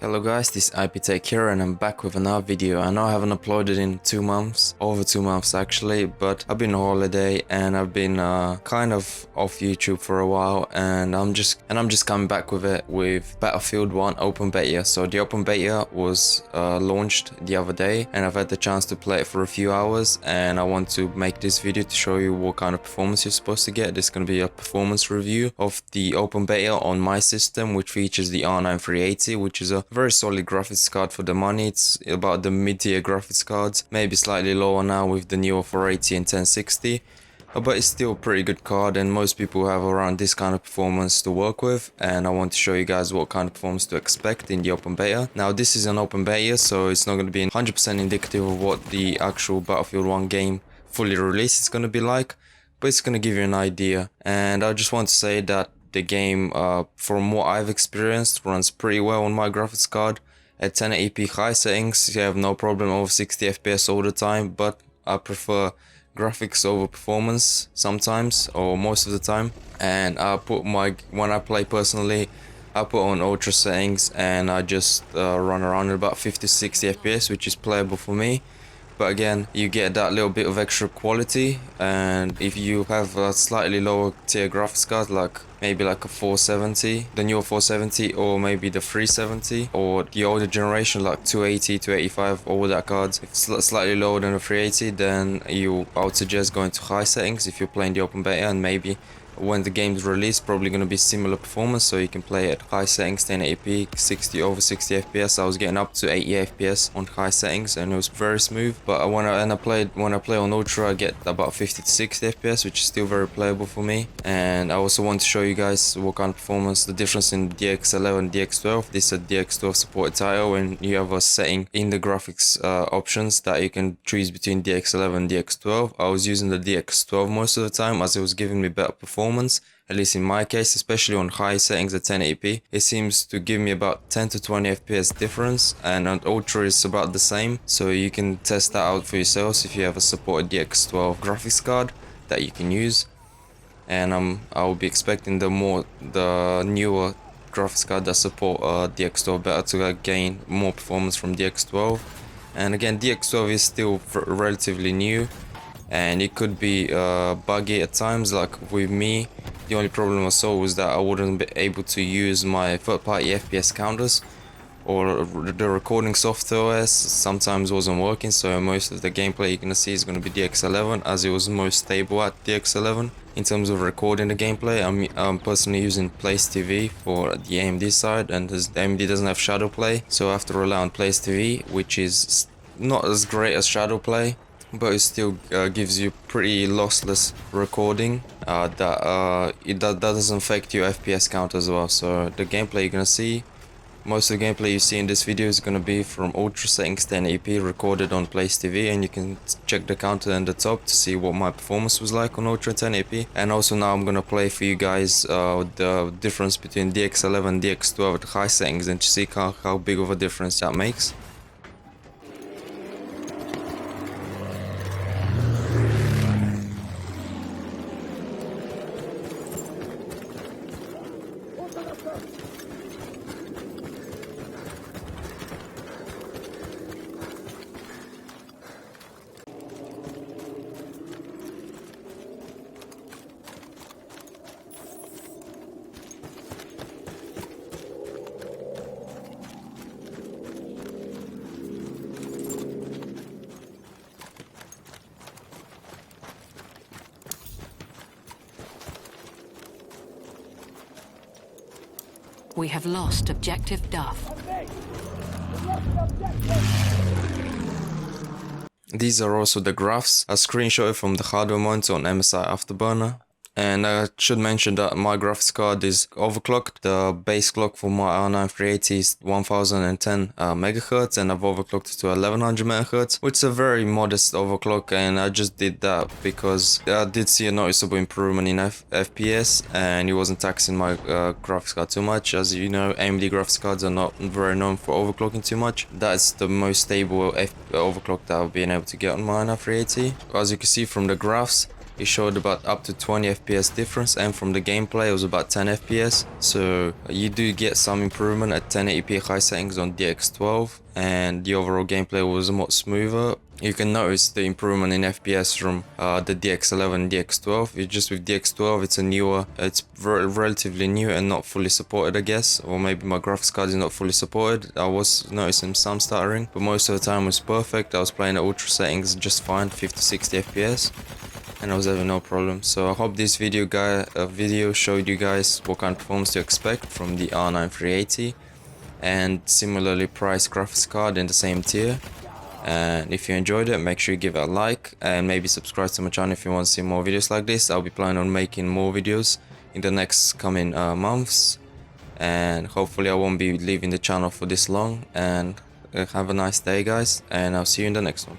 Hello guys, this is IPTech here and I'm back with another video. I know I haven't uploaded in 2 months, over 2 months actually, but I've been on holiday and I've been kind of off YouTube for a while, and I'm just coming back with it with Battlefield 1 open beta. So the open beta was launched the other day and I've had the chance to play it for a few hours, and I want to make this video to show you what kind of performance you're supposed to get. This is going to be a performance review of the open beta on my system, which features the R9 380, which is a very solid graphics card for the money. It's about the mid-tier graphics cards, maybe slightly lower now with the newer 480 and 1060, but it's still a pretty good card, and most people have around this kind of performance to work with, and I want to show you guys what kind of performance to expect in the open beta. Now this is an open beta, so it's not going to be 100% indicative of what the actual Battlefield 1 game fully released is going to be like, but it's going to give you an idea. And I just want to say that the game, from what I've experienced, runs pretty well on my graphics card. At 1080p high settings, you have no problem over 60 FPS all the time, but I prefer graphics over performance sometimes, or most of the time. And when I play personally, I put on ultra settings and I just run around at about 50-60 FPS, which is playable for me. But again, you get that little bit of extra quality, and if you have a slightly lower tier graphics card, like maybe like a 470, the newer 470, or maybe the 370, or the older generation like 280, 285, all that cards, if it's slightly lower than a 380, then I would suggest going to high settings if you're playing the open beta, and maybe when the game's released, probably going to be similar performance, so you can play at high settings, 1080p, over 60 FPS. I was getting up to 80 FPS on high settings and it was very smooth. But when I play on ultra, I get about 50 to 60 FPS, which is still very playable for me. And I also want to show you guys what kind of performance, the difference in DX11 and DX12. This is a DX12 supported title, and you have a setting in the graphics options that you can choose between DX11 and DX12. I was using the DX12 most of the time as it was giving me better performance, at least in my case, especially on high settings at 1080p. It seems to give me about 10 to 20 FPS difference, and on ultra is about the same, so you can test that out for yourselves if you have a supported DX12 graphics card that you can use. And I will be expecting the newer graphics card that support DX12 better to gain more performance from DX12. And again, DX12 is still relatively new, and it could be buggy at times. Like with me, the only problem I saw was that I wouldn't be able to use my third-party FPS counters, or the recording software sometimes wasn't working, so most of the gameplay you're gonna see is gonna be DX11, as it was most stable at DX11 in terms of recording the gameplay. I'm personally using Place TV for the AMD side, and the AMD doesn't have Shadow Play, so I have to rely on Place TV, which is not as great as Shadow Play, but it still gives you pretty lossless recording that doesn't affect your FPS count as well. So the gameplay you're gonna see, most of the gameplay you see in this video is gonna be from ultra settings 1080p recorded on Place TV, and you can check the counter in the top to see what my performance was like on ultra 1080p. And also now I'm gonna play for you guys the difference between DX11 and DX12 at high settings, and to see how big of a difference that makes. We have lost objective Duff. These are also the graphs I screenshotted from the hardware monitor on MSI Afterburner. And I should mention that my graphics card is overclocked. The base clock for my R9 380 is 1010 MHz, and I've overclocked it to 1100 MHz, which is a very modest overclock, and I just did that because I did see a noticeable improvement in FPS, and it wasn't taxing my graphics card too much. As you know, AMD graphics cards are not very known for overclocking too much. That's the most stable overclock that I've been able to get on my R9 380. As you can see from the graphs, it showed about up to 20 FPS difference, and from the gameplay it was about 10 FPS. So you do get some improvement at 1080p high settings on DX12, and the overall gameplay was a lot smoother. You can notice the improvement in FPS from the DX11 and DX12. It's just with DX12, it's relatively new and not fully supported, I guess, or maybe my graphics card is not fully supported. I was noticing some stuttering, but most of the time was perfect. I was playing at ultra settings just fine, 50-60 FPS, and I was having no problem. So I hope this video showed you guys what kind of performance to expect from the R9 380 and similarly priced graphics card in the same tier. And if you enjoyed it, make sure you give it a like and maybe subscribe to my channel if you want to see more videos like this. I'll be planning on making more videos in the next coming months, and hopefully I won't be leaving the channel for this long. And have a nice day, guys, and I'll see you in the next one.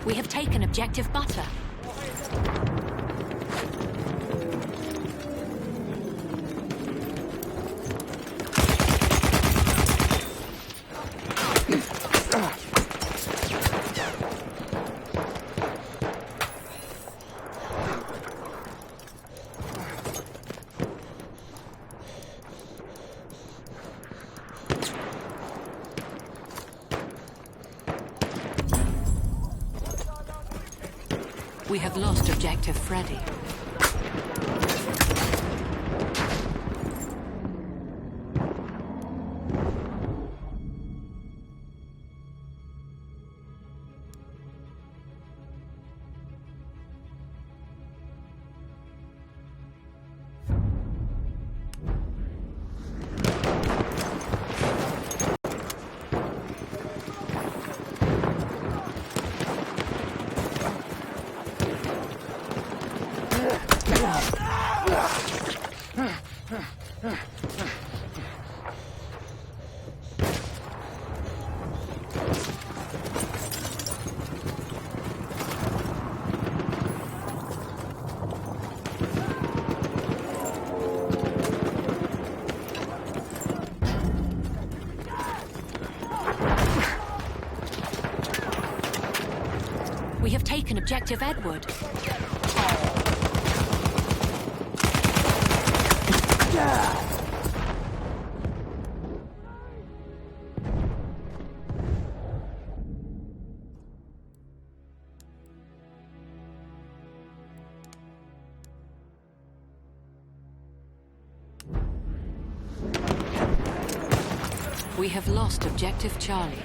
We have taken objective butter. We have lost objective Freddy. We have taken objective Edward. We have lost objective Charlie.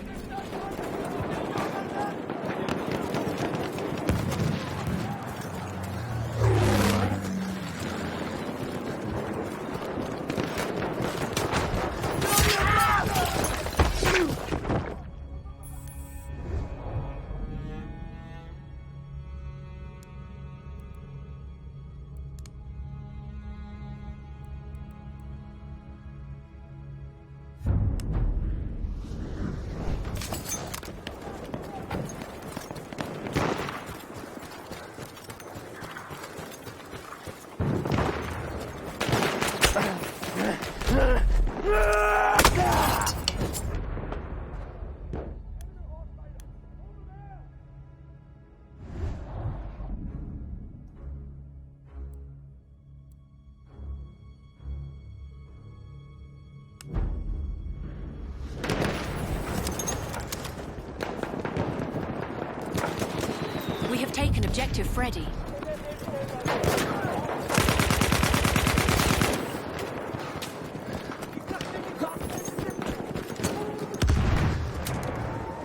We have taken objective Freddy.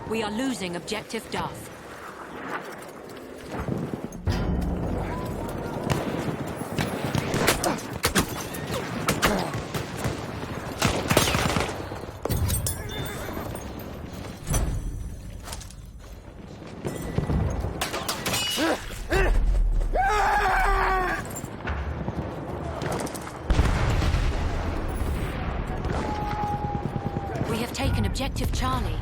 We are losing objective Duff. We have taken objective Charlie.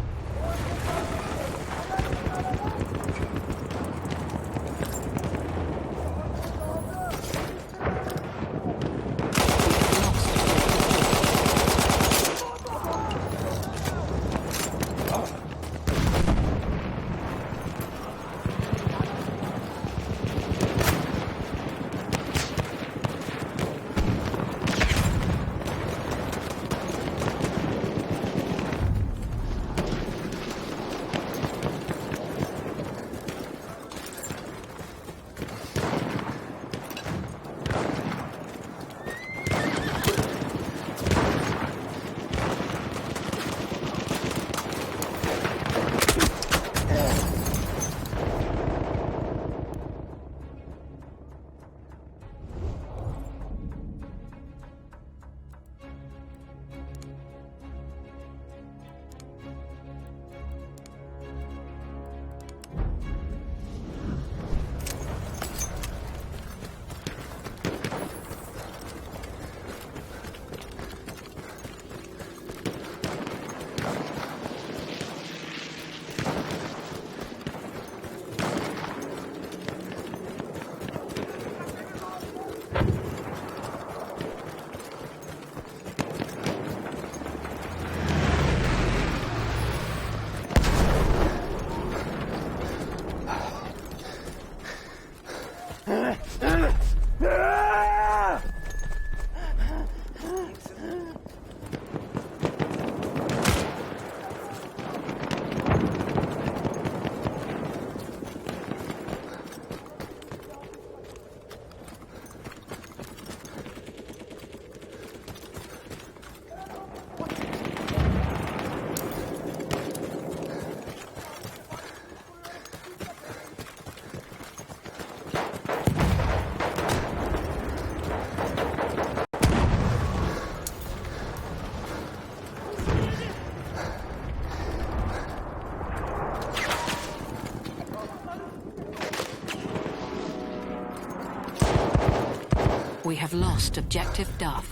We have lost objective Duff.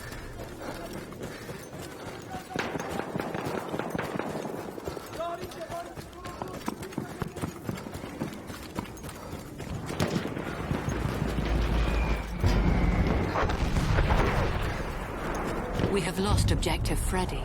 We have lost objective Freddy.